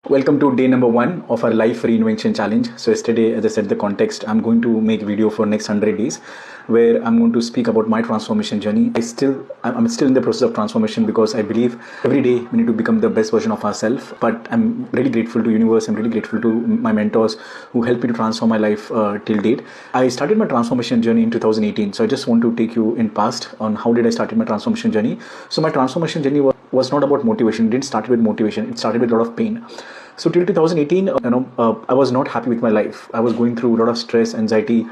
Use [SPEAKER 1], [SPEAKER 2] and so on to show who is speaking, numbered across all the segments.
[SPEAKER 1] Welcome to day number 1 of our life reinvention challenge. So yesterday, as I said, the context, I'm going to make video for next 100 days where I'm going to speak about my transformation journey. I'm still in the process of transformation because I believe every day we need to become the best version of ourselves. But I'm really grateful to universe. I'm really grateful to my mentors who helped me to transform my life till date. I started my transformation journey in 2018. So I just want to take you in past on how did I started my transformation journey. So my transformation journey was not about motivation. It didn't start with motivation. It started with a lot of pain. So till 2018, I was not happy with my life. I was going through a lot of stress, anxiety.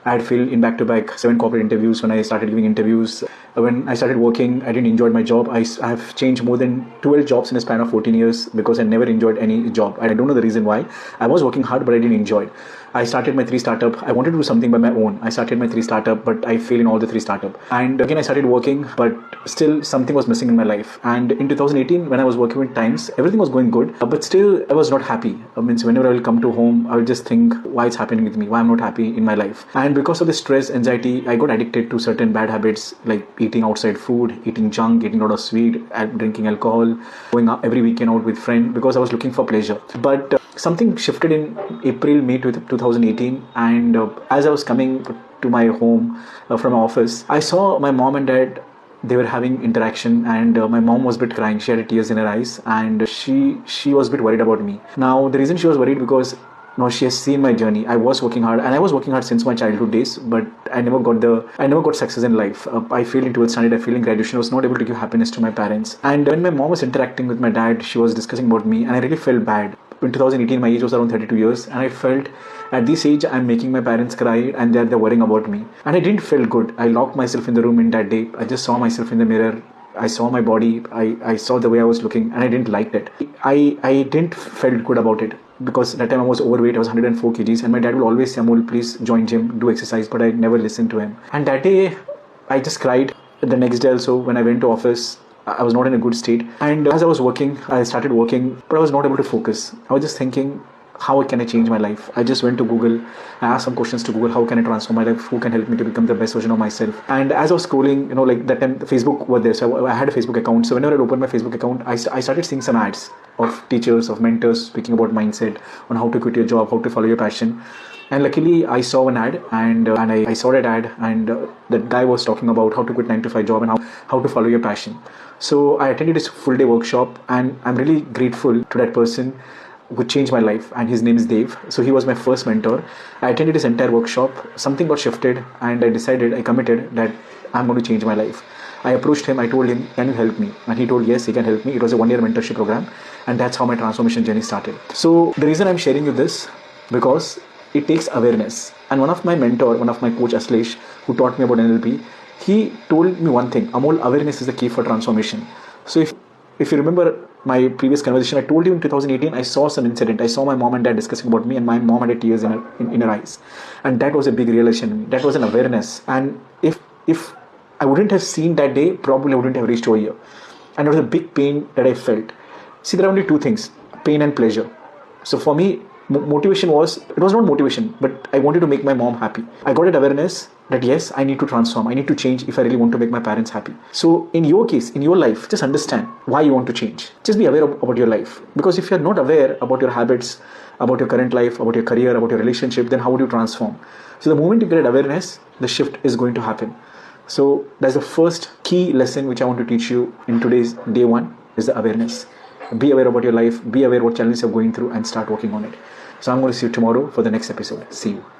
[SPEAKER 1] I had failed in back-to-back 7 corporate interviews when I started giving interviews. When I started working, I didn't enjoy my job. I have changed more than 12 jobs in a span of 14 years because I never enjoyed any job. I don't know the reason why. I was working hard, but I didn't enjoy it. I started my 3 startup. I wanted to do something by my own. I started my 3 startup, but I failed in all the 3 startup. And again, I started working, but still something was missing in my life. And in 2018, when I was working with Times, everything was going good, but still I was not happy. Means whenever I will come to home, I will just think why it's happening with me, why I'm not happy in my life. And because of the stress, anxiety, I got addicted to certain bad habits like eating outside food, eating junk, eating a lot of sweet, drinking alcohol, going out every weekend out with friends because I was looking for pleasure. But something shifted in April, May 2018, and as I was coming to my home from my office, I saw my mom and dad. They were having interaction, and my mom was a bit crying. She had tears in her eyes, and she was a bit worried about me. Now the reason she was worried because she has seen my journey. I was working hard, and I was working hard since my childhood days, but I never got success in life. I failed in 12th standard. I failed in graduation. I was not able to give happiness to my parents. And when my mom was interacting with my dad, she was discussing about me, and I really felt bad. In 2018, my age was around 32 years, and I felt at this age I'm making my parents cry, and they're worrying about me, and I didn't feel good. I locked myself in the room in that day. I just saw myself in the mirror. I saw my body. I saw the way I was looking, and I didn't like it. I didn't felt good about it because that time I was overweight. I was 104 kgs, and my dad would always say, "Amol, please join gym, do exercise," but I never listened to him. And that day, I just cried. The next day also, when I went to office, I was not in a good state. And as I was working, I started working, but I was not able to focus. I was just thinking, how can I change my life? I just went to Google. I asked some questions to Google. How can I transform my life? Who can help me to become the best version of myself? And as I was scrolling, like that time, Facebook was there. So I had a Facebook account. So whenever I opened my Facebook account, I started seeing some ads of teachers, of mentors speaking about mindset, on how to quit your job, how to follow your passion. And luckily, I saw an ad, and I saw that ad, and that guy was talking about how to quit 9-to-5 job and how to follow your passion. So I attended his full day workshop, and I'm really grateful to that person who changed my life, and his name is Dave. So he was my first mentor. I attended his entire workshop. Something got shifted, and I committed that I'm going to change my life. I approached him. I told him, "Can you help me?" And he told, "Yes, he can help me." It was a 1-year mentorship program, and that's how my transformation journey started. So the reason I'm sharing you this, because it takes awareness. And one of my coach Aslesh, who taught me about NLP, he told me one thing: Amol, awareness is the key for transformation. So if you remember my previous conversation, I told you in 2018, I saw some incident. I saw my mom and dad discussing about me, and my mom had tears in her eyes. And that was a big realization. That was an awareness. And if I wouldn't have seen that day, probably I wouldn't have reached over here. And it was a big pain that I felt. See, there are only 2 things: pain and pleasure. So for me, motivation was not motivation, but I wanted to make my mom happy. I got that awareness that yes, I need to transform. I need to change if I really want to make my parents happy. So in your case, in your life, just understand why you want to change. Just be aware about your life. Because if you're not aware about your habits, about your current life, about your career, about your relationship, then how would you transform? So the moment you get awareness, the shift is going to happen. So that's the first key lesson which I want to teach you in today's day 1 is the awareness. Be aware about your life, be aware what challenges you're going through, and start working on it. So I'm going to see you tomorrow for the next episode. See you.